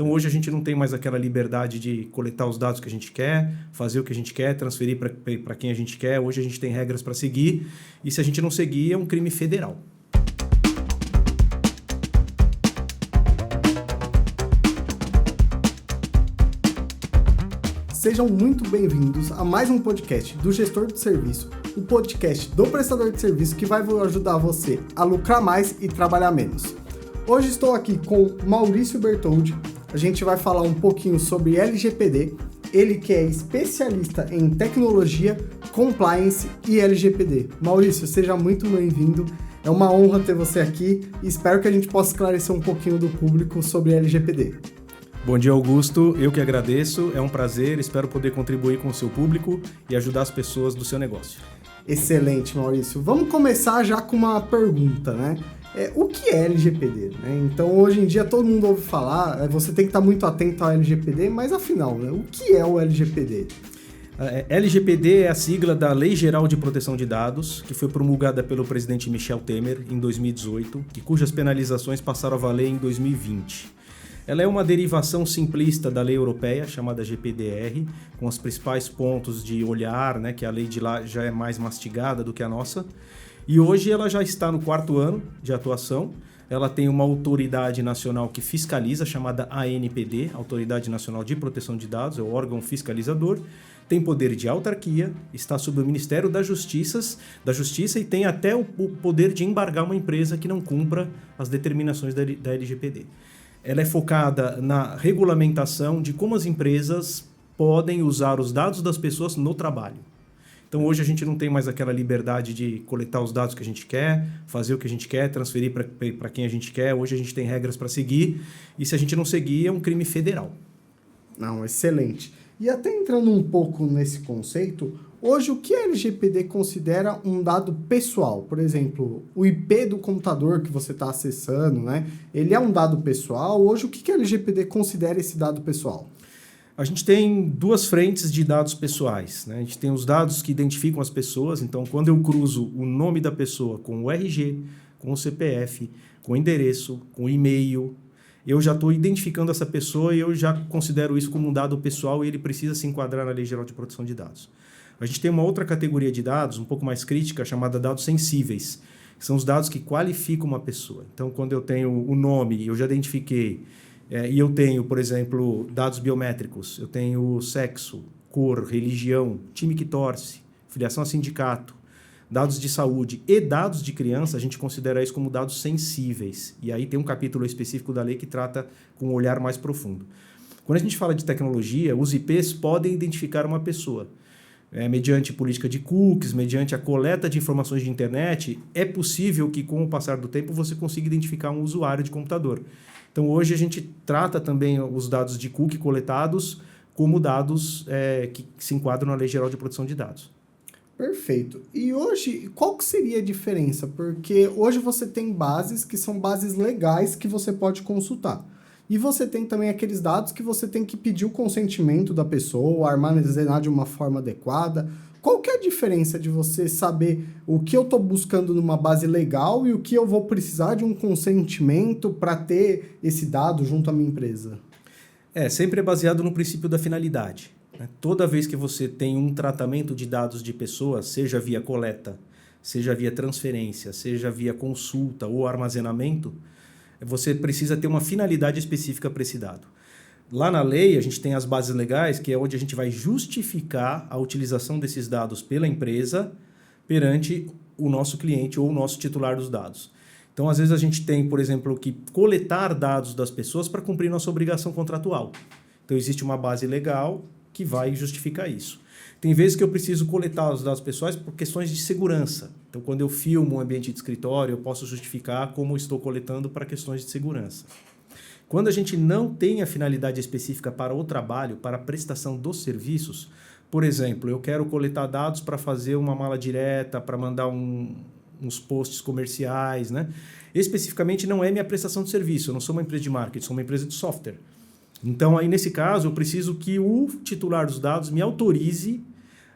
Então, hoje a gente não tem mais aquela liberdade de coletar os dados que a gente quer, fazer o que a gente quer, transferir para quem a gente quer. Hoje a gente tem regras para seguir e se a gente não seguir, é um crime federal. Sejam muito bem-vindos a mais um podcast do Gestor de Serviço, o podcast do prestador de serviço que vai ajudar você a lucrar mais e trabalhar menos. Hoje estou aqui com Maurício Bertoldi, a gente vai falar um pouquinho sobre LGPD, ele que é especialista em tecnologia, compliance e LGPD. Maurício, seja muito bem-vindo, é uma honra ter você aqui e espero que a gente possa esclarecer um pouquinho do público sobre LGPD. Bom dia, Augusto. Eu que agradeço. É um prazer. Espero poder contribuir com o seu público e ajudar as pessoas do seu negócio. Excelente, Maurício. Vamos começar já com uma pergunta, né? O que é LGPD? Né? Então, hoje em dia, todo mundo ouve falar, você tem que estar muito atento ao LGPD, mas afinal, né? O que é o LGPD? LGPD é a sigla da Lei Geral de Proteção de Dados, que foi promulgada pelo presidente Michel Temer em 2018, e cujas penalizações passaram a valer em 2020. Ela é uma derivação simplista da lei europeia, chamada GPDR, com os principais pontos de olhar, né, que a lei de lá já é mais mastigada do que a nossa. E hoje ela já está no 4º ano de atuação. Ela tem uma autoridade nacional que fiscaliza, chamada ANPD, Autoridade Nacional de Proteção de Dados, é o órgão fiscalizador. Tem poder de autarquia, está sob o Ministério da Justiça e tem até o poder de embargar uma empresa que não cumpra as determinações da LGPD. Ela é focada na regulamentação de como as empresas podem usar os dados das pessoas no trabalho. Então, hoje a gente não tem mais aquela liberdade de coletar os dados que a gente quer, fazer o que a gente quer, transferir para quem a gente quer. Hoje a gente tem regras para seguir e se a gente não seguir, é um crime federal. Não, excelente. E até entrando um pouco nesse conceito, hoje o que a LGPD considera um dado pessoal? Por exemplo, o IP do computador que você está acessando, né? Ele é um dado pessoal? Hoje o que a LGPD considera esse dado pessoal? A gente tem duas frentes de dados pessoais, né? A gente tem os dados que identificam as pessoas, então quando eu cruzo o nome da pessoa com o RG, com o CPF, com o endereço, com o e-mail, eu já estou identificando essa pessoa e eu já considero isso como um dado pessoal e ele precisa se enquadrar na Lei Geral de Proteção de Dados. A gente tem uma outra categoria de dados, um pouco mais crítica, chamada dados sensíveis, que são os dados que qualificam uma pessoa. Então, quando eu tenho o nome, eu já identifiquei, e eu tenho, por exemplo, dados biométricos, eu tenho sexo, cor, religião, time que torce, filiação a sindicato, dados de saúde e dados de criança, a gente considera isso como dados sensíveis. E aí tem um capítulo específico da lei que trata com um olhar mais profundo. Quando a gente fala de tecnologia, os IPs podem identificar uma pessoa. Mediante política de cookies, mediante a coleta de informações de internet, é possível que com o passar do tempo você consiga identificar um usuário de computador. Então hoje a gente trata também os dados de cookie coletados como dados que se enquadram na Lei Geral de Proteção de Dados. Perfeito. E hoje, qual que seria a diferença? Porque hoje você tem bases que são bases legais que você pode consultar. E você tem também aqueles dados que você tem que pedir o consentimento da pessoa, armazenar de uma forma adequada. Qual que é a diferença de você saber o que eu estou buscando numa base legal e o que eu vou precisar de um consentimento para ter esse dado junto à minha empresa? Sempre é baseado no princípio da finalidade. Toda vez que você tem um tratamento de dados de pessoas, seja via coleta, seja via transferência, seja via consulta ou armazenamento, você precisa ter uma finalidade específica para esse dado. Lá na lei, a gente tem as bases legais, que é onde a gente vai justificar a utilização desses dados pela empresa perante o nosso cliente ou o nosso titular dos dados. Então, às vezes, a gente tem, por exemplo, que coletar dados das pessoas para cumprir nossa obrigação contratual. Então, existe uma base legal que vai justificar isso. Tem vezes que eu preciso coletar os dados pessoais por questões de segurança. Então, quando eu filmo um ambiente de escritório, eu posso justificar como estou coletando para questões de segurança. Quando a gente não tem a finalidade específica para o trabalho, para a prestação dos serviços, por exemplo, eu quero coletar dados para fazer uma mala direta, para mandar uns posts comerciais, né? Especificamente não é minha prestação de serviço, eu não sou uma empresa de marketing, sou uma empresa de software. Então, aí nesse caso, eu preciso que o titular dos dados me autorize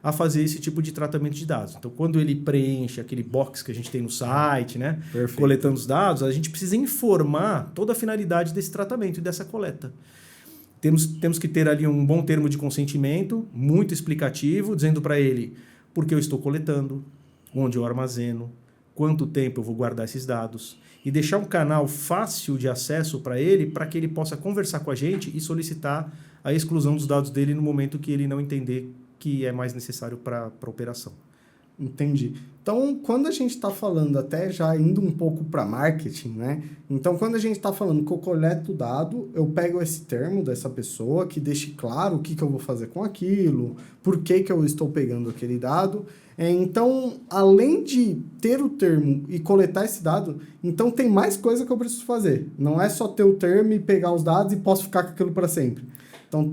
a fazer esse tipo de tratamento de dados. Então, quando ele preenche aquele box que a gente tem no site, né, coletando os dados, a gente precisa informar toda a finalidade desse tratamento e dessa coleta. Temos que ter ali um bom termo de consentimento, muito explicativo, dizendo para ele por que eu estou coletando, onde eu armazeno, quanto tempo eu vou guardar esses dados, e deixar um canal fácil de acesso para que ele possa conversar com a gente e solicitar a exclusão dos dados dele no momento que ele não entender que é mais necessário para a operação. Entendi. Então, quando a gente está falando, até já indo um pouco para marketing, né? Então, quando a gente está falando que eu coleto o dado, eu pego esse termo dessa pessoa que deixe claro o que eu vou fazer com aquilo, por que eu estou pegando aquele dado. Então, além de ter o termo e coletar esse dado, então tem mais coisa que eu preciso fazer. Não é só ter o termo e pegar os dados e posso ficar com aquilo para sempre. Então,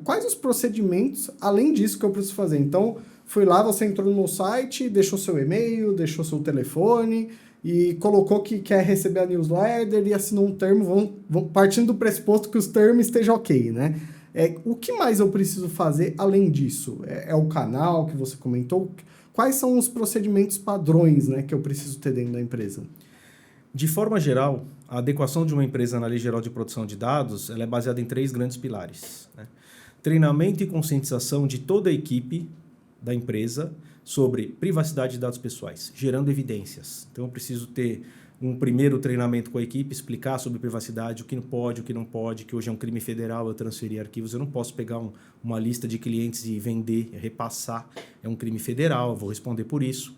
quais os procedimentos, além disso, que eu preciso fazer? Então, fui lá, você entrou no meu site, deixou seu e-mail, deixou seu telefone e colocou que quer receber a newsletter e assinou um termo, partindo do pressuposto que os termos estejam ok, né? O que mais eu preciso fazer além disso? É o canal que você comentou? Quais são os procedimentos padrões, né, que eu preciso ter dentro da empresa? De forma geral, a adequação de uma empresa na Lei Geral de Proteção de Dados ela é baseada em 3 grandes pilares, né? Treinamento e conscientização de toda a equipe da empresa sobre privacidade de dados pessoais, gerando evidências. Então, eu preciso ter um primeiro treinamento com a equipe, explicar sobre privacidade, o que pode, o que não pode, que hoje é um crime federal eu transferir arquivos. Eu não posso pegar uma lista de clientes e vender, repassar. É um crime federal, eu vou responder por isso.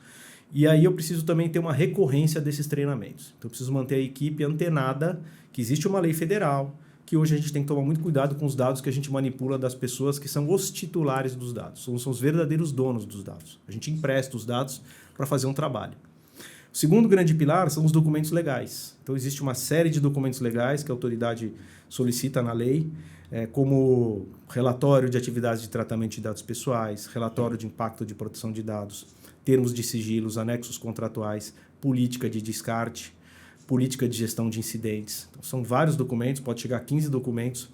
E aí eu preciso também ter uma recorrência desses treinamentos. Então, eu preciso manter a equipe antenada, que existe uma lei federal, que hoje a gente tem que tomar muito cuidado com os dados que a gente manipula das pessoas que são os titulares dos dados, são os verdadeiros donos dos dados. A gente empresta os dados para fazer um trabalho. O segundo grande pilar são os documentos legais. Então, existe uma série de documentos legais que a autoridade solicita na lei, como relatório de atividades de tratamento de dados pessoais, relatório de impacto de proteção de dados, termos de sigilos, anexos contratuais, política de descarte, política de gestão de incidentes. Então, são vários documentos, pode chegar a 15 documentos,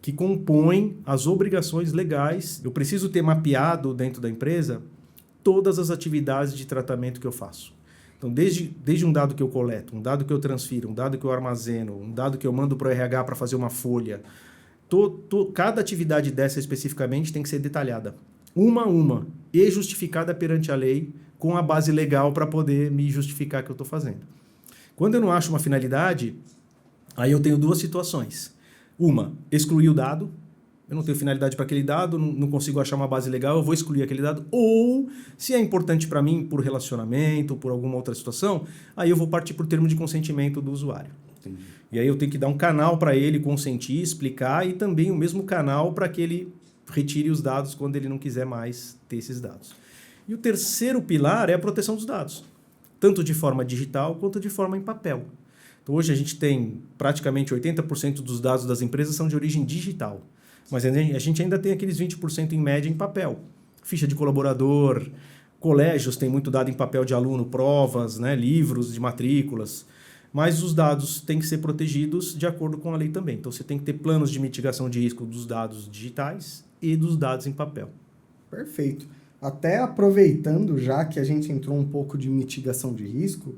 que compõem as obrigações legais. Eu preciso ter mapeado dentro da empresa todas as atividades de tratamento que eu faço. Então, desde um dado que eu coleto, um dado que eu transfiro, um dado que eu armazeno, um dado que eu mando para o RH para fazer uma folha, cada atividade dessa especificamente tem que ser detalhada, uma a uma, e justificada perante a lei, com a base legal para poder me justificar que eu estou fazendo. Quando eu não acho uma finalidade, aí eu tenho 2 situações. Uma, excluir o dado. Eu não tenho finalidade para aquele dado, não consigo achar uma base legal, eu vou excluir aquele dado. Ou, se é importante para mim por relacionamento, por alguma outra situação, aí eu vou partir por termo de consentimento do usuário. Entendi. E aí eu tenho que dar um canal para ele consentir, explicar, e também o mesmo canal para que ele retire os dados quando ele não quiser mais ter esses dados. E o terceiro pilar é a proteção dos dados, tanto de forma digital quanto de forma em papel. Então, hoje a gente tem praticamente 80% dos dados das empresas são de origem digital, mas a gente ainda tem aqueles 20% em média em papel. Ficha de colaborador, colégios têm muito dado em papel de aluno, provas, né, livros de matrículas, mas os dados têm que ser protegidos de acordo com a lei também. Então, você tem que ter planos de mitigação de risco dos dados digitais e dos dados em papel. Perfeito. Até aproveitando, já que a gente entrou um pouco de mitigação de risco,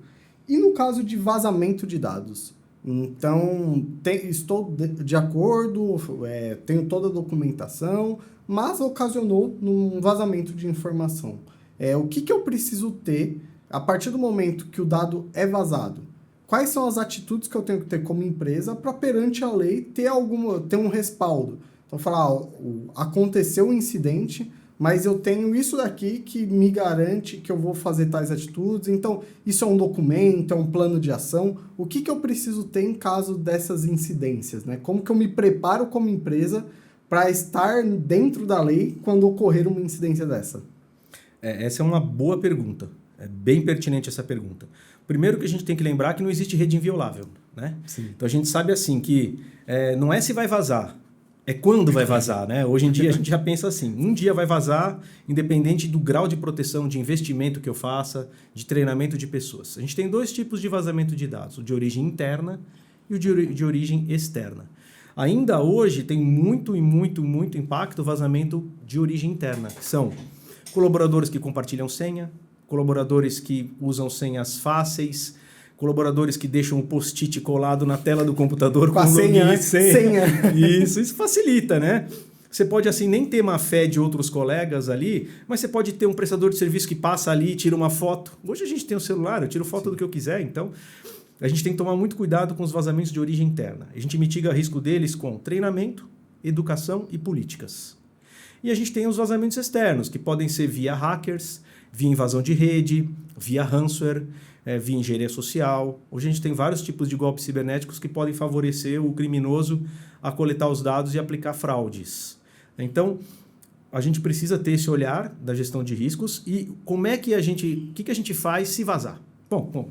e no caso de vazamento de dados? Então, estou de acordo, tenho toda a documentação, mas ocasionou um vazamento de informação. O que eu preciso ter a partir do momento que o dado é vazado? Quais são as atitudes que eu tenho que ter como empresa para, perante a lei, ter um respaldo? Então, falar, aconteceu um incidente, mas eu tenho isso daqui que me garante que eu vou fazer tais atitudes. Então, isso é um documento, é um plano de ação. O que eu preciso ter em caso dessas incidências, né? Como que eu me preparo como empresa para estar dentro da lei quando ocorrer uma incidência dessa? Essa é uma boa pergunta. É bem pertinente essa pergunta. Primeiro que a gente tem que lembrar que não existe rede inviolável, né? Sim. Então, a gente sabe assim que não é se vai vazar, é quando vai vazar, né? Hoje em dia a gente já pensa assim, um dia vai vazar, independente do grau de proteção, de investimento que eu faça, de treinamento de pessoas. A gente tem 2 tipos de vazamento de dados, o de origem interna e o de origem externa. Ainda hoje tem muito impacto o vazamento de origem interna, que são colaboradores que compartilham senha, colaboradores que usam senhas fáceis, colaboradores que deixam o post-it colado na tela do computador com a senha. Isso facilita, né? Você pode, assim, nem ter má fé de outros colegas ali, mas você pode ter um prestador de serviço que passa ali e tira uma foto. Hoje a gente tem um celular, eu tiro foto do que eu quiser, então a gente tem que tomar muito cuidado com os vazamentos de origem interna. A gente mitiga o risco deles com treinamento, educação e políticas. E a gente tem os vazamentos externos, que podem ser via hackers, via invasão de rede, via ransomware, via engenharia social. Hoje a gente tem vários tipos de golpes cibernéticos que podem favorecer o criminoso a coletar os dados e aplicar fraudes. Então, a gente precisa ter esse olhar da gestão de riscos e como é que o que a gente faz se vazar? Bom,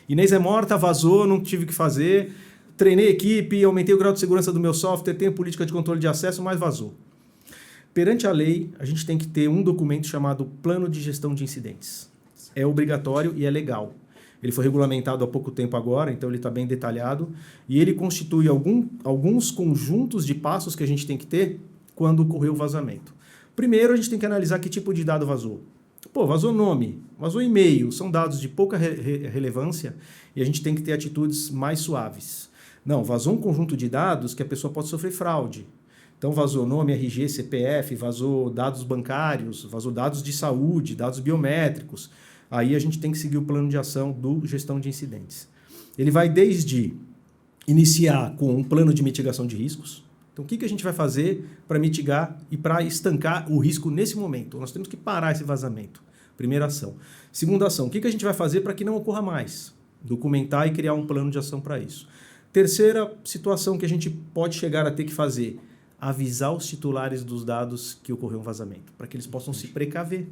Inês é morta, vazou, não tive o que fazer, treinei a equipe, aumentei o grau de segurança do meu software, tenho política de controle de acesso, mas vazou. Perante a lei, a gente tem que ter um documento chamado Plano de Gestão de Incidentes. É obrigatório e é legal. Ele foi regulamentado há pouco tempo agora, então ele está bem detalhado, e ele constitui alguns conjuntos de passos que a gente tem que ter quando ocorreu o vazamento. Primeiro, a gente tem que analisar que tipo de dado vazou. Vazou nome, vazou e-mail, são dados de pouca relevância e a gente tem que ter atitudes mais suaves. Não, vazou um conjunto de dados que a pessoa pode sofrer fraude. Então, vazou nome, RG, CPF, vazou dados bancários, vazou dados de saúde, dados biométricos. Aí a gente tem que seguir o plano de ação do gestão de incidentes. Ele vai desde iniciar com um plano de mitigação de riscos. Então, o que a gente vai fazer para mitigar e para estancar o risco nesse momento? Nós temos que parar esse vazamento. Primeira ação. Segunda ação, o que a gente vai fazer para que não ocorra mais? Documentar e criar um plano de ação para isso. Terceira situação que a gente pode chegar a ter que fazer, avisar os titulares dos dados que ocorreu um vazamento, para que eles possam se precaver,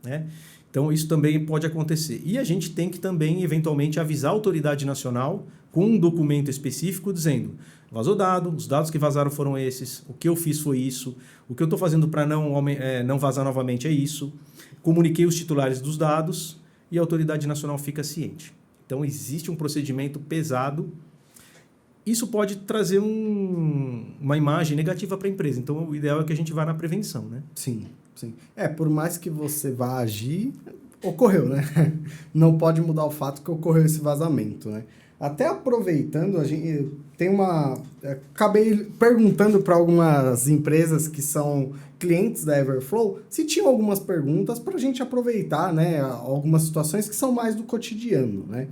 né? Então, isso também pode acontecer. E a gente tem que também, eventualmente, avisar a autoridade nacional com um documento específico dizendo: vazou dado, os dados que vazaram foram esses, o que eu fiz foi isso, o que eu estou fazendo para não vazar novamente é isso. Comuniquei os titulares dos dados e a autoridade nacional fica ciente. Então, existe um procedimento pesado. Isso pode trazer uma imagem negativa para a empresa. Então, o ideal é que a gente vá na prevenção, né? Sim. Por mais que você vá agir, ocorreu, né? Não pode mudar o fato que ocorreu esse vazamento, né? Até aproveitando, a gente tem acabei perguntando para algumas empresas que são clientes da Everflow se tinham algumas perguntas para a gente aproveitar, né? Algumas situações que são mais do cotidiano, né?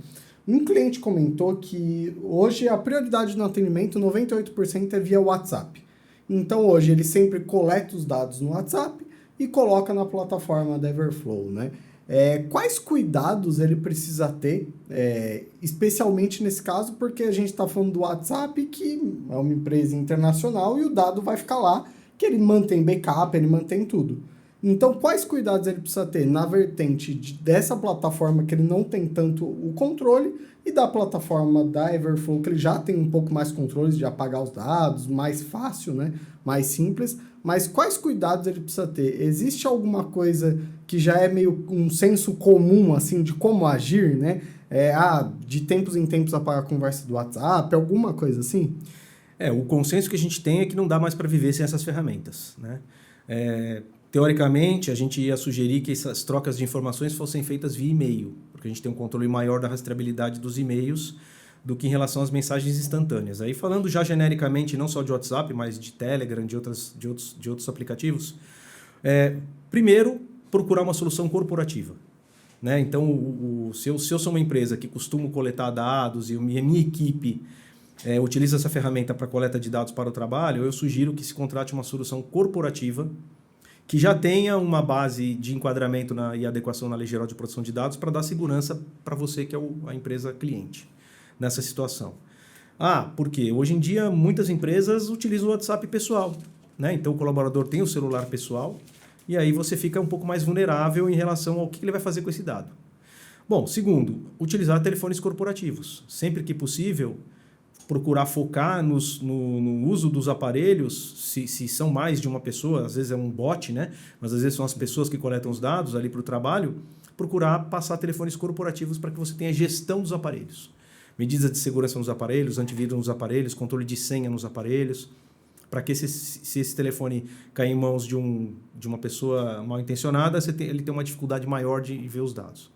Um cliente comentou que hoje a prioridade no atendimento, 98% é via WhatsApp. Então, hoje, ele sempre coleta os dados no WhatsApp e coloca na plataforma da Everflow, né? Quais cuidados ele precisa ter, especialmente nesse caso, porque a gente está falando do WhatsApp, que é uma empresa internacional, e o dado vai ficar lá, que ele mantém backup, ele mantém tudo. Então, quais cuidados ele precisa ter na vertente dessa plataforma que ele não tem tanto o controle e da plataforma da Everflow, que ele já tem um pouco mais controles de apagar os dados, mais fácil, né? Mais simples. Mas quais cuidados ele precisa ter? Existe alguma coisa que já é meio um senso comum, assim, de como agir, né? De tempos em tempos apagar a conversa do WhatsApp, alguma coisa assim? O consenso que a gente tem é que não dá mais para viver sem essas ferramentas, né? Teoricamente, a gente ia sugerir que essas trocas de informações fossem feitas via e-mail, porque a gente tem um controle maior da rastreabilidade dos e-mails do que em relação às mensagens instantâneas. Aí, falando já genericamente, não só de WhatsApp, mas de Telegram, de outros aplicativos, primeiro, procurar uma solução corporativa, né? Então, se eu sou uma empresa que costumo coletar dados e a minha equipe utiliza essa ferramenta para coleta de dados para o trabalho, eu sugiro que se contrate uma solução corporativa que já tenha uma base de enquadramento e adequação na Lei Geral de Proteção de Dados para dar segurança para você, que é a empresa cliente, nessa situação. Porque hoje em dia muitas empresas utilizam o WhatsApp pessoal, né? Então o colaborador tem o celular pessoal e aí você fica um pouco mais vulnerável em relação ao que ele vai fazer com esse dado. Bom, segundo, utilizar telefones corporativos. Sempre que possível, procurar focar no uso dos aparelhos, se são mais de uma pessoa, às vezes é um bot, né? Mas às vezes são as pessoas que coletam os dados ali para o trabalho, procurar passar telefones corporativos para que você tenha gestão dos aparelhos. Medidas de segurança nos aparelhos, antivírus nos aparelhos, controle de senha nos aparelhos, para que se esse telefone cair em mãos de uma pessoa mal intencionada, ele tem uma dificuldade maior de ver os dados.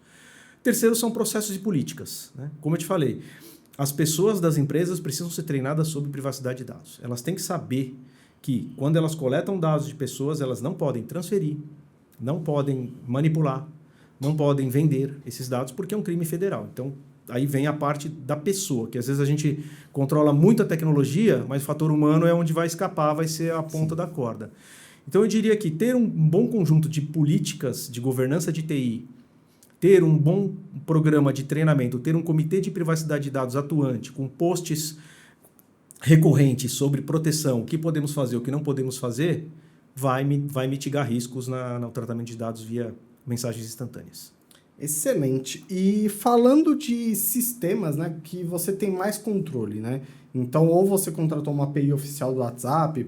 Terceiro são processos e políticas, né? Como eu te falei, as pessoas das empresas precisam ser treinadas sobre privacidade de dados. Elas têm que saber que, quando elas coletam dados de pessoas, elas não podem transferir, não podem manipular, não podem vender esses dados, porque é um crime federal. Então, aí vem a parte da pessoa, que às vezes a gente controla muito a tecnologia, mas o fator humano é onde vai escapar, vai ser a ponta da corda. Então, eu diria que ter um bom conjunto de políticas de governança de TI, ter um bom programa de treinamento, ter um comitê de privacidade de dados atuante, com posts recorrentes sobre proteção, o que podemos fazer, o que não podemos fazer, vai mitigar riscos no tratamento de dados via mensagens instantâneas. Excelente. E falando de sistemas, né, que você tem mais controle, né? Então, ou você contratou uma API oficial do WhatsApp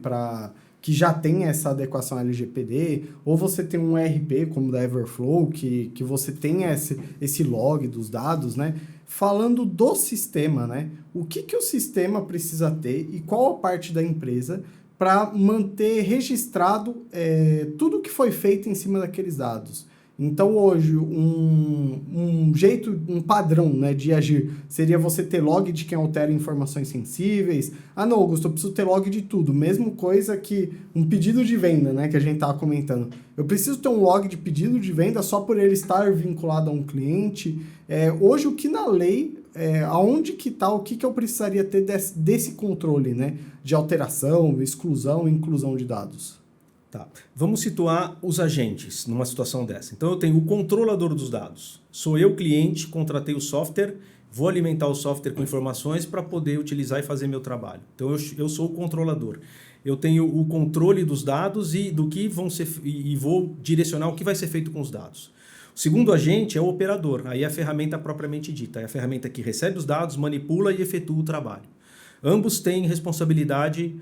que já tem essa adequação LGPD, ou você tem um ERP como o da Everflow, que você tem esse log dos dados, né? Falando do sistema, né? O que o sistema precisa ter e qual a parte da empresa para manter registrado tudo que foi feito em cima daqueles dados? Então, hoje, um padrão, né, de agir seria você ter log de quem altera informações sensíveis. Ah, não, Augusto, eu preciso ter log de tudo. Mesmo coisa que um pedido de venda, né, que a gente estava comentando. Eu preciso ter um log de pedido de venda só por ele estar vinculado a um cliente. Hoje, o que na lei, aonde que está, o que eu precisaria ter desse controle, né, de alteração, exclusão e inclusão de dados? Tá. Vamos situar os agentes numa situação dessa. Então, eu tenho o controlador dos dados. Sou eu, cliente, contratei o software, vou alimentar o software com informações para poder utilizar e fazer meu trabalho. Então, eu sou o controlador. Eu tenho o controle dos dados e do que vão ser e vou direcionar o que vai ser feito com os dados. O segundo agente é o operador. Aí é a ferramenta propriamente dita. É a ferramenta que recebe os dados, manipula e efetua o trabalho. Ambos têm responsabilidade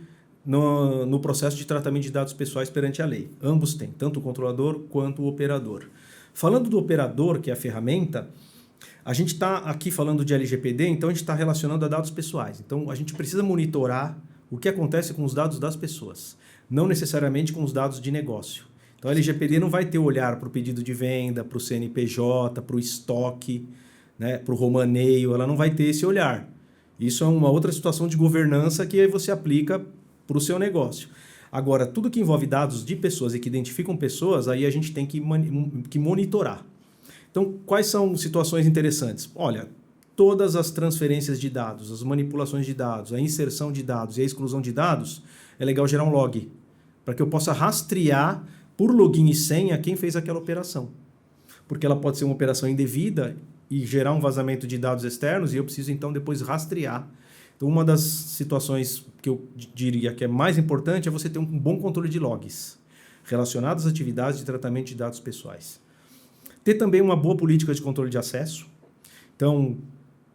no processo de tratamento de dados pessoais perante a lei. Ambos têm, tanto o controlador quanto o operador. Falando do operador, que é a ferramenta, a gente está aqui falando de LGPD, então a gente está relacionando a dados pessoais. Então a gente precisa monitorar o que acontece com os dados das pessoas, não necessariamente com os dados de negócio. Então a LGPD não vai ter olhar para o pedido de venda, para o CNPJ, para o estoque, né, para o romaneio, ela não vai ter esse olhar. Isso é uma outra situação de governança que aí você aplica para o seu negócio. Agora, tudo que envolve dados de pessoas e que identificam pessoas, aí a gente tem que monitorar. Então, quais são situações interessantes? Olha, todas as transferências de dados, as manipulações de dados, a inserção de dados e a exclusão de dados, é legal gerar um log, para que eu possa rastrear por login e senha quem fez aquela operação. Porque ela pode ser uma operação indevida e gerar um vazamento de dados externos e eu preciso, então, depois rastrear. Então, uma das situações que eu diria que é mais importante é você ter um bom controle de logs relacionados às atividades de tratamento de dados pessoais. Ter também uma boa política de controle de acesso. Então,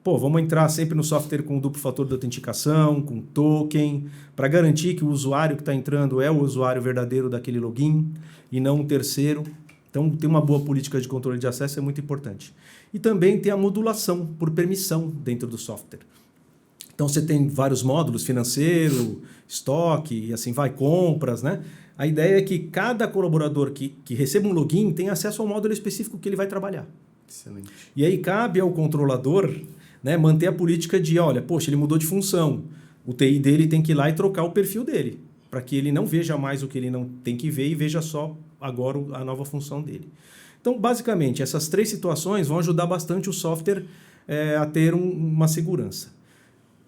vamos entrar sempre no software com duplo fator de autenticação, com token, para garantir que o usuário que está entrando é o usuário verdadeiro daquele login e não um terceiro. Então, ter uma boa política de controle de acesso é muito importante. E também ter a modulação por permissão dentro do software. Então, você tem vários módulos, financeiro, estoque, e assim vai, compras, né? A ideia é que cada colaborador que receba um login tenha acesso ao módulo específico que ele vai trabalhar. Excelente. E aí cabe ao controlador, né, manter a política de, olha, poxa, ele mudou de função. O TI dele tem que ir lá e trocar o perfil dele, para que ele não veja mais o que ele não tem que ver e veja só agora a nova função dele. Então, basicamente, essas três situações vão ajudar bastante o software a ter uma segurança.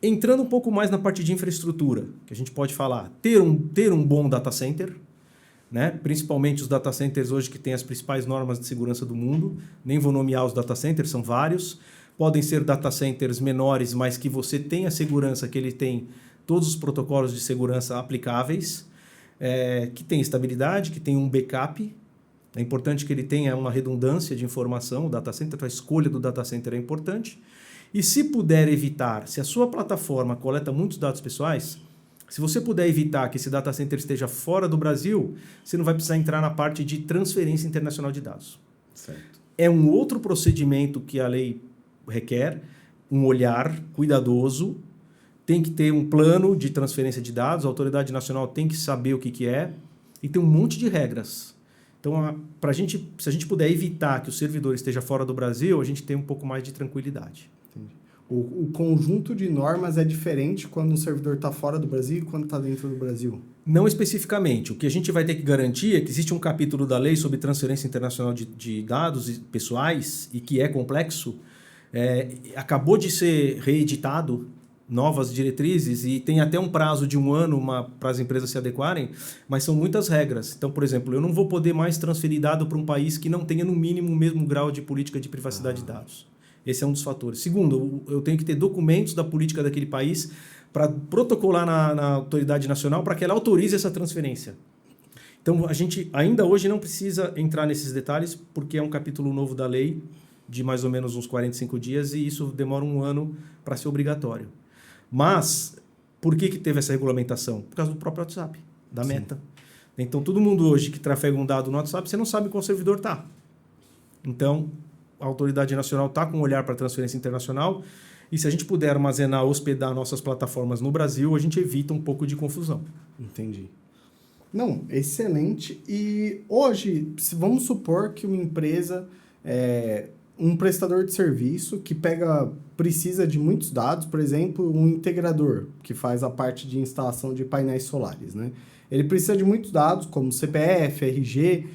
Entrando um pouco mais na parte de infraestrutura, que a gente pode falar, ter um bom data center, né? Principalmente os data centers hoje que têm as principais normas de segurança do mundo, nem vou nomear os data centers, são vários, podem ser data centers menores, mas que você tenha a segurança que ele tem todos os protocolos de segurança aplicáveis, que tem estabilidade, que tem um backup. É importante que ele tenha uma redundância de informação, o data center, a escolha do data center é importante. E se puder evitar, se a sua plataforma coleta muitos dados pessoais, se você puder evitar que esse data center esteja fora do Brasil, você não vai precisar entrar na parte de transferência internacional de dados. Certo. É um outro procedimento que a lei requer, um olhar cuidadoso, tem que ter um plano de transferência de dados, a autoridade nacional tem que saber o que é, e tem um monte de regras Então, se a gente puder evitar que o servidor esteja fora do Brasil, a gente tem um pouco mais de tranquilidade. Entendi. O conjunto de normas é diferente quando o servidor está fora do Brasil e quando está dentro do Brasil? Não especificamente. O que a gente vai ter que garantir é que existe um capítulo da lei sobre transferência internacional de dados pessoais e que é complexo. Acabou de ser reeditado novas diretrizes e tem até um prazo de 1 ano para as empresas se adequarem, mas são muitas regras. Então, por exemplo, eu não vou poder mais transferir dado para um país que não tenha no mínimo o mesmo grau de política de privacidade de dados. Esse é um dos fatores. Segundo, eu tenho que ter documentos da política daquele país para protocolar na autoridade nacional para que ela autorize essa transferência. Então, a gente ainda hoje não precisa entrar nesses detalhes porque é um capítulo novo da lei de mais ou menos uns 45 dias e isso demora 1 ano para ser obrigatório. Mas, por que teve essa regulamentação? Por causa do próprio WhatsApp, da Meta. Então, todo mundo hoje que trafega um dado no WhatsApp, você não sabe qual servidor está. Então, a autoridade nacional está com um olhar para a transferência internacional e se a gente puder armazenar, hospedar nossas plataformas no Brasil, a gente evita um pouco de confusão. Entendi. Não, excelente. E hoje, vamos supor que uma empresa, um prestador de serviço que precisa de muitos dados, por exemplo, um integrador que faz a parte de instalação de painéis solares, né? Ele precisa de muitos dados, como CPF, RG,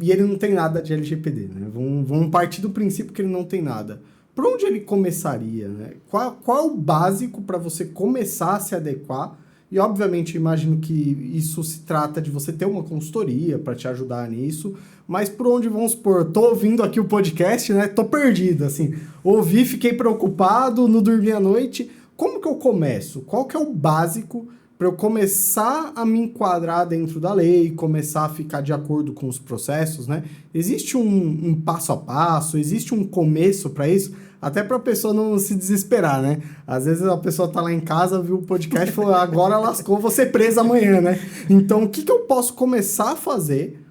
e ele não tem nada de LGPD, né? Vamos partir do princípio que ele não tem nada. Por onde ele começaria, né? Qual é o básico para você começar a se adequar? E, obviamente, eu imagino que isso se trata de você ter uma consultoria para te ajudar nisso, mas por onde, vamos supor, tô ouvindo aqui o podcast, né? Tô perdido, assim. Ouvi, fiquei preocupado, não dormi à noite. Como que eu começo? Qual que é o básico para eu começar a me enquadrar dentro da lei, começar a ficar de acordo com os processos, né? Existe um passo a passo, existe um começo para isso, até para a pessoa não se desesperar, né? Às vezes a pessoa tá lá em casa, viu o podcast e falou, agora lascou, vou ser presa amanhã, né? Então, o que eu posso começar a fazer?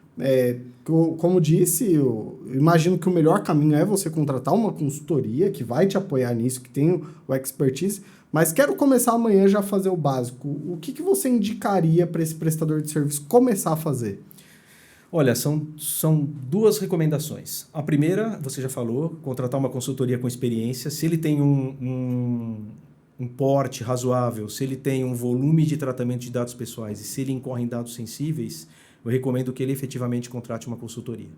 Como disse, eu imagino que o melhor caminho é você contratar uma consultoria que vai te apoiar nisso, que tem o expertise, mas quero começar amanhã já a fazer o básico. O que você indicaria para esse prestador de serviço começar a fazer? Olha, são 2 recomendações. A primeira, você já falou, contratar uma consultoria com experiência. Se ele tem um porte razoável, se ele tem um volume de tratamento de dados pessoais e se ele incorre em dados sensíveis, eu recomendo que ele efetivamente contrate uma consultoria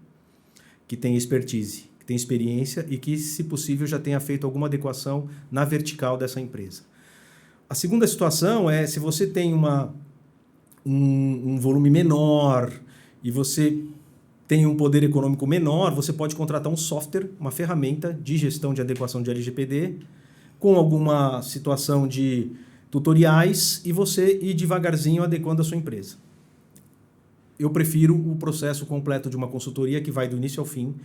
que tenha expertise, que tenha experiência e que, se possível, já tenha feito alguma adequação na vertical dessa empresa. A segunda situação é se você tem um volume menor e você tem um poder econômico menor, você pode contratar um software, uma ferramenta de gestão de adequação de LGPD, com alguma situação de tutoriais e você ir devagarzinho adequando a sua empresa. Eu prefiro o processo completo de uma consultoria que vai do início ao fim.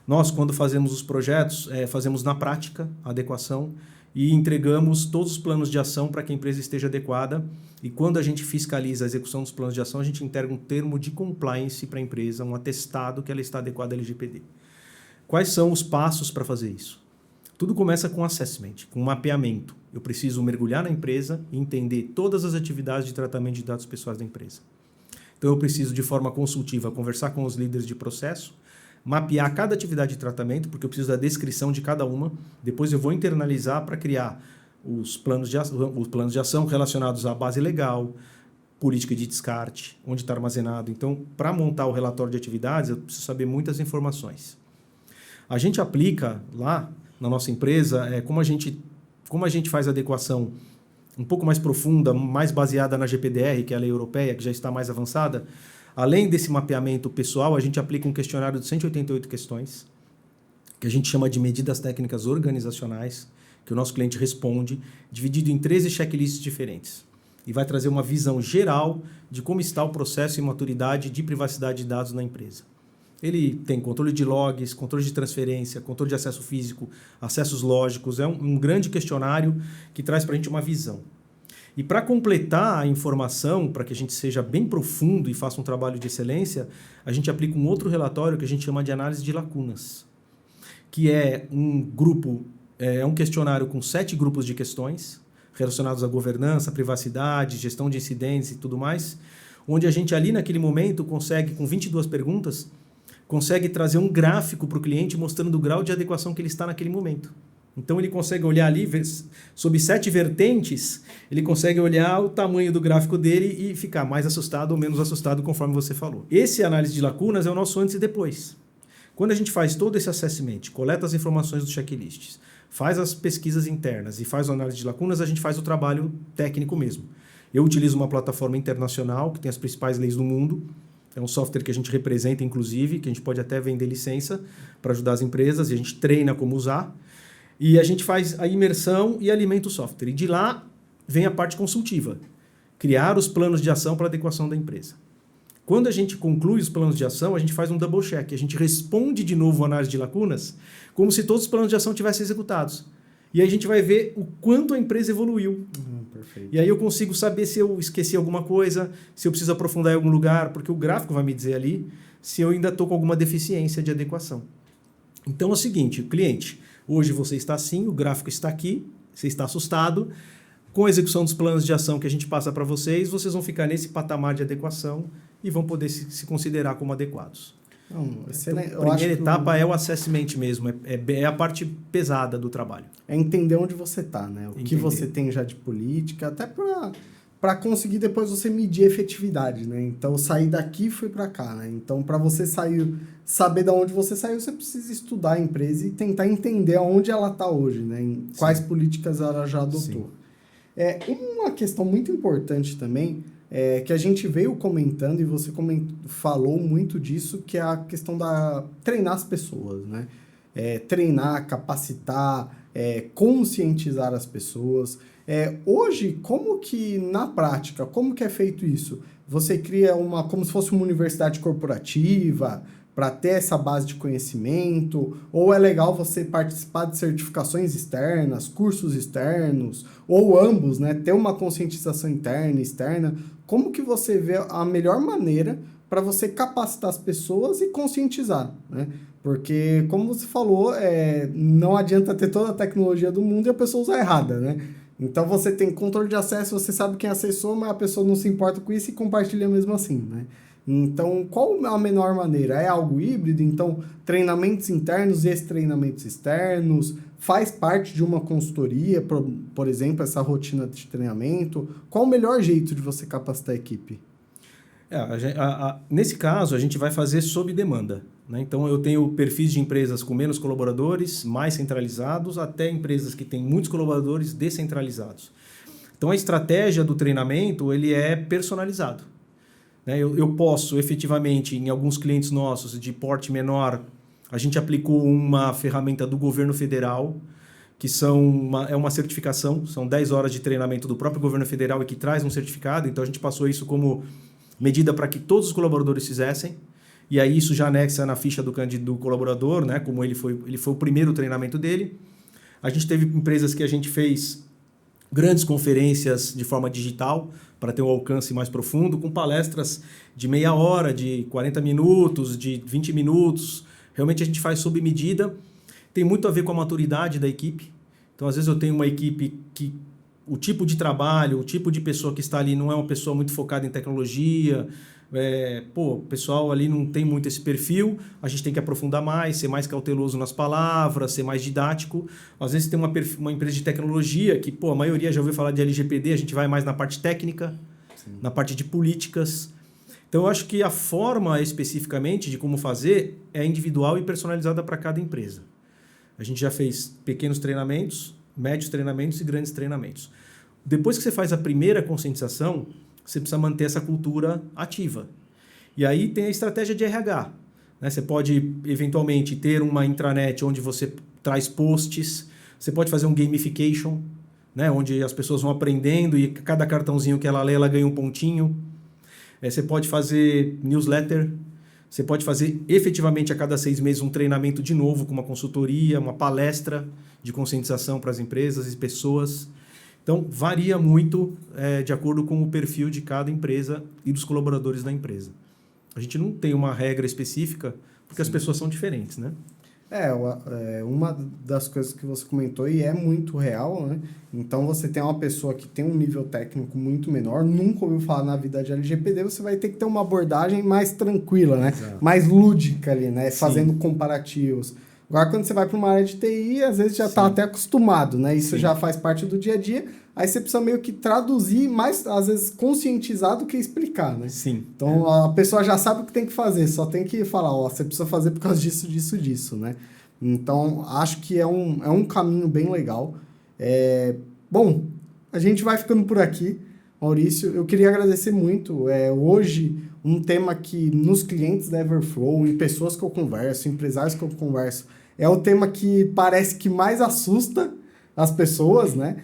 Nós, quando fazemos os projetos, fazemos na prática a adequação e entregamos todos os planos de ação para que a empresa esteja adequada. E quando a gente fiscaliza a execução dos planos de ação, a gente entrega um termo de compliance para a empresa, um atestado que ela está adequada à LGPD. Quais são os passos para fazer isso? Tudo começa com assessment, com mapeamento. Eu preciso mergulhar na empresa e entender todas as atividades de tratamento de dados pessoais da empresa. Então, eu preciso, de forma consultiva, conversar com os líderes de processo, mapear cada atividade de tratamento, porque eu preciso da descrição de cada uma. Depois eu vou internalizar para criar os planos de ação relacionados à base legal, política de descarte, onde está armazenado. Então, para montar o relatório de atividades, eu preciso saber muitas informações. A gente aplica lá na nossa empresa, como a gente faz a adequação um pouco mais profunda, mais baseada na GPDR, que é a lei europeia, que já está mais avançada. Além desse mapeamento pessoal, a gente aplica um questionário de 188 questões, que a gente chama de medidas técnicas organizacionais, que o nosso cliente responde, dividido em 13 checklists diferentes. E vai trazer uma visão geral de como está o processo e maturidade de privacidade de dados na empresa. Ele tem controle de logs, controle de transferência, controle de acesso físico, acessos lógicos. É um grande questionário que traz para a gente uma visão. E para completar a informação, para que a gente seja bem profundo e faça um trabalho de excelência, a gente aplica um outro relatório que a gente chama de análise de lacunas, que é um questionário com 7 grupos de questões relacionados à governança, privacidade, gestão de incidentes e tudo mais, onde a gente ali naquele momento consegue, com 22 perguntas, consegue trazer um gráfico para o cliente mostrando o grau de adequação que ele está naquele momento. Então ele consegue olhar ali, sob 7 vertentes, ele consegue olhar o tamanho do gráfico dele e ficar mais assustado ou menos assustado, conforme você falou. Esse análise de lacunas é o nosso antes e depois. Quando a gente faz todo esse assessment, coleta as informações dos checklists, faz as pesquisas internas e faz a análise de lacunas, a gente faz o trabalho técnico mesmo. Eu utilizo uma plataforma internacional que tem as principais leis do mundo. É um software que a gente representa, inclusive, que a gente pode até vender licença para ajudar as empresas e a gente treina como usar. E a gente faz a imersão e alimenta o software. E de lá vem a parte consultiva. Criar os planos de ação para a adequação da empresa. Quando a gente conclui os planos de ação, a gente faz um double check. A gente responde de novo a análise de lacunas como se todos os planos de ação tivessem executados. E aí a gente vai ver o quanto a empresa evoluiu. Perfeito. E aí eu consigo saber se eu esqueci alguma coisa, se eu preciso aprofundar em algum lugar, porque o gráfico vai me dizer ali se eu ainda estou com alguma deficiência de adequação. Então é o seguinte, cliente, hoje você está assim, o gráfico está aqui, você está assustado. Com a execução dos planos de ação que a gente passa para vocês, vocês vão ficar nesse patamar de adequação e vão poder se considerar como adequados. Então, a primeira etapa é o assessment mesmo, é a parte pesada do trabalho. É entender onde você está, né? O que você tem já de política, até para conseguir depois você medir a efetividade, né? Então, sair daqui e fui para cá, né? Então, para você saber de onde você saiu, você precisa estudar a empresa e tentar entender onde ela está hoje, né? Em quais políticas ela já adotou. Uma questão muito importante também que a gente veio comentando e você falou muito disso, que é a questão da treinar as pessoas, né? Treinar, capacitar, conscientizar as pessoas. Hoje, como que na prática, como que é feito isso? Você cria como se fosse uma universidade corporativa para ter essa base de conhecimento? Ou é legal você participar de certificações externas, cursos externos, ou ambos, né? Ter uma conscientização interna e externa. Como que você vê a melhor maneira para você capacitar as pessoas e conscientizar, né? Porque, como você falou, não adianta ter toda a tecnologia do mundo e a pessoa usar errada, né? Então, você tem controle de acesso, você sabe quem acessou, mas a pessoa não se importa com isso e compartilha mesmo assim, né? Então, qual a menor maneira? É algo híbrido? Então, treinamentos internos e esses treinamentos externos faz parte de uma consultoria, por exemplo, essa rotina de treinamento? Qual o melhor jeito de você capacitar a equipe? Nesse caso, a gente vai fazer sob demanda, né? Então, eu tenho perfis de empresas com menos colaboradores, mais centralizados, até empresas que têm muitos colaboradores descentralizados. Então, a estratégia do treinamento ele é personalizado. Eu posso, efetivamente, em alguns clientes nossos de porte menor, a gente aplicou uma ferramenta do governo federal, que é uma certificação, são 10 horas de treinamento do próprio governo federal e que traz um certificado. Então, a gente passou isso como medida para que todos os colaboradores fizessem. E aí isso já anexa na ficha do colaborador, né? Como ele foi o primeiro treinamento dele. A gente teve empresas que a gente fez grandes conferências de forma digital para ter um alcance mais profundo, com palestras de meia hora, de 40 minutos, de 20 minutos. Realmente a gente faz sob medida. Tem muito a ver com a maturidade da equipe. Então, às vezes eu tenho uma equipe que o tipo de trabalho, o tipo de pessoa que está ali não é uma pessoa muito focada em tecnologia. O pessoal ali não tem muito esse perfil, a gente tem que aprofundar mais, ser mais cauteloso nas palavras, ser mais didático. Às vezes tem uma empresa de tecnologia que, a maioria já ouviu falar de LGPD, a gente vai mais na parte técnica, sim, na parte de políticas. Então, eu acho que a forma especificamente de como fazer é individual e personalizada para cada empresa. A gente já fez pequenos treinamentos, médios treinamentos e grandes treinamentos. Depois que você faz a primeira conscientização, você precisa manter essa cultura ativa. E aí tem a estratégia de RH. Né? Você pode, eventualmente, ter uma intranet onde você traz posts. Você pode fazer um gamification, né? Onde as pessoas vão aprendendo e cada cartãozinho que ela lê, ela ganha um pontinho. Você pode fazer newsletter. Você pode fazer, efetivamente, a cada 6 meses, um treinamento de novo com uma consultoria, uma palestra de conscientização para as empresas e pessoas. Então, varia muito de acordo com o perfil de cada empresa e dos colaboradores da empresa. A gente não tem uma regra específica, porque Sim. As pessoas são diferentes, né? Uma das coisas que você comentou e é muito real, né? Então, você tem uma pessoa que tem um nível técnico muito menor, nunca ouviu falar na vida de LGPD, você vai ter que ter uma abordagem mais tranquila, né? Exato. Mais lúdica ali, né? Sim. Fazendo comparativos. Agora, quando você vai para uma área de TI, às vezes já está até acostumado, né? Isso já faz parte do dia a dia. Aí você precisa meio que traduzir, mais às vezes conscientizar do que explicar, né? Sim. Então, a pessoa já sabe o que tem que fazer, só tem que falar, você precisa fazer por causa disso, né? Então, acho que é um caminho bem legal. Bom, a gente vai ficando por aqui. Maurício, eu queria agradecer muito. Hoje, um tema que nos clientes da Everflow, em pessoas que eu converso, empresários que eu converso, é o tema que parece que mais assusta as pessoas, né?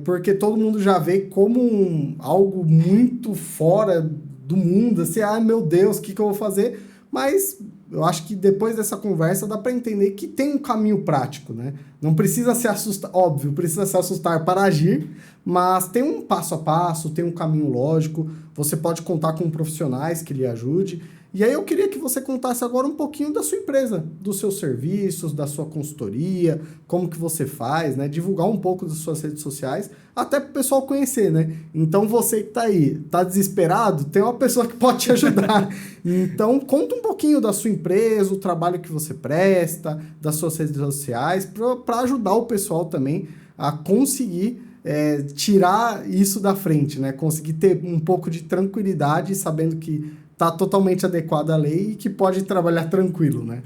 Porque todo mundo já vê como algo muito fora do mundo, assim, meu Deus, o que eu vou fazer? Mas eu acho que depois dessa conversa dá para entender que tem um caminho prático, né? Não precisa se assustar, óbvio, precisa se assustar para agir, mas tem um passo a passo, tem um caminho lógico, você pode contar com profissionais que lhe ajude. E aí eu queria que você contasse agora um pouquinho da sua empresa, dos seus serviços, da sua consultoria, como que você faz, né? Divulgar um pouco das suas redes sociais, até para o pessoal conhecer, né? Então você que está aí, está desesperado, tem uma pessoa que pode te ajudar. Então conta um pouquinho da sua empresa, o trabalho que você presta, das suas redes sociais, para ajudar o pessoal também a conseguir tirar isso da frente, né? Conseguir ter um pouco de tranquilidade, sabendo que está totalmente adequado à lei e que pode trabalhar tranquilo, né?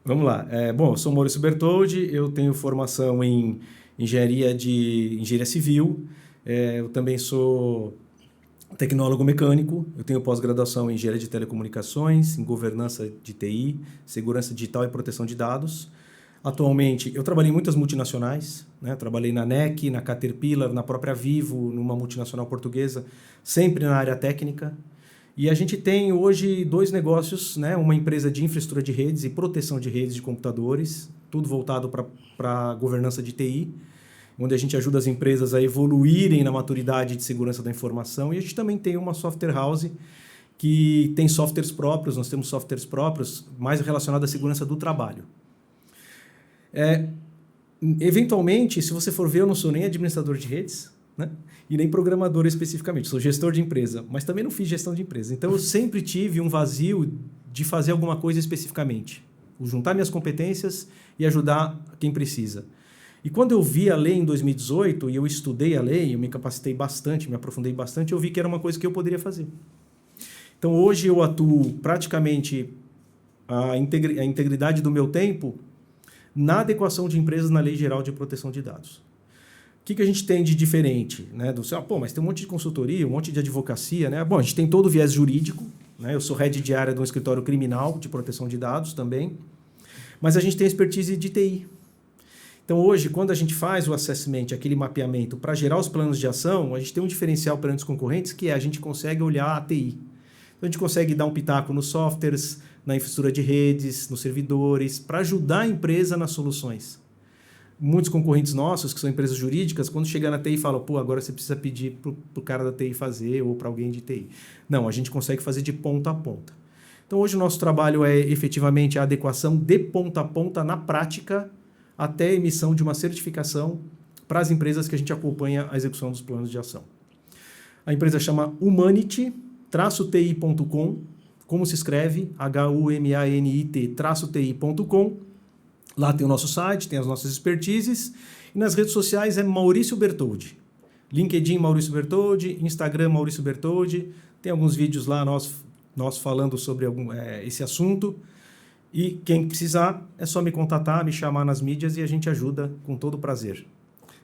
Vamos lá. Bom, eu sou Maurício Bertoldi, eu tenho formação em engenharia civil, eu também sou tecnólogo mecânico, eu tenho pós-graduação em engenharia de telecomunicações, em governança de TI, segurança digital e proteção de dados. Atualmente, eu trabalhei em muitas multinacionais, né? Trabalhei na NEC, na Caterpillar, na própria Vivo, numa multinacional portuguesa, sempre na área técnica. E a gente tem hoje 2 negócios, né? Uma empresa de infraestrutura de redes e proteção de redes de computadores, tudo voltado para governança de TI, onde a gente ajuda as empresas a evoluírem na maturidade de segurança da informação. E a gente também tem uma software house que tem softwares próprios, nós temos softwares próprios mais relacionados à segurança do trabalho. Eventualmente, se você for ver, eu não sou nem administrador de redes, né? E nem programador especificamente, sou gestor de empresa, mas também não fiz gestão de empresa. Então, eu sempre tive um vazio de fazer alguma coisa especificamente, juntar minhas competências e ajudar quem precisa. E quando eu vi a lei em 2018, e eu estudei a lei, eu me capacitei bastante, me aprofundei bastante, eu vi que era uma coisa que eu poderia fazer. Então, hoje eu atuo praticamente a integridade do meu tempo na adequação de empresas na Lei Geral de Proteção de Dados. O que a gente tem de diferente? Né? Mas tem um monte de consultoria, um monte de advocacia. Né? Bom, a gente tem todo o viés jurídico. Né? Eu sou head de área de um escritório criminal de proteção de dados também. Mas a gente tem expertise de TI. Então, hoje, quando a gente faz o assessment, aquele mapeamento para gerar os planos de ação, a gente tem um diferencial perante os concorrentes, que a gente consegue olhar a TI. Então, a gente consegue dar um pitaco nos softwares, na infraestrutura de redes, nos servidores, para ajudar a empresa nas soluções. Muitos concorrentes nossos, que são empresas jurídicas, quando chegar na TI, falam, agora você precisa pedir para o cara da TI fazer ou para alguém de TI. Não, a gente consegue fazer de ponta a ponta. Então, hoje o nosso trabalho é efetivamente a adequação de ponta a ponta na prática até a emissão de uma certificação para as empresas que a gente acompanha a execução dos planos de ação. A empresa chama Humanity-ti.com, como se escreve? humanit-ti.com. Lá tem o nosso site, tem as nossas expertises. E nas redes sociais é Maurício Bertoldi. LinkedIn Maurício Bertoldi, Instagram Maurício Bertoldi. Tem alguns vídeos lá nós falando sobre esse assunto. E quem precisar é só me contatar, me chamar nas mídias e a gente ajuda com todo prazer.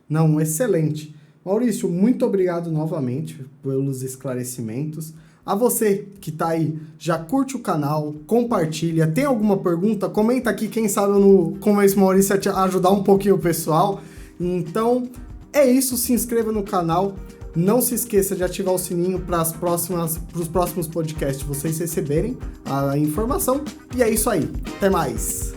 Não, excelente. Maurício, muito obrigado novamente pelos esclarecimentos. A você que está aí, já curte o canal, compartilha, tem alguma pergunta? Comenta aqui, quem sabe eu não convenço o Maurício a te ajudar um pouquinho o pessoal. Então, é isso, se inscreva no canal. Não se esqueça de ativar o sininho para os próximos podcasts vocês receberem a informação. E é isso aí. Até mais!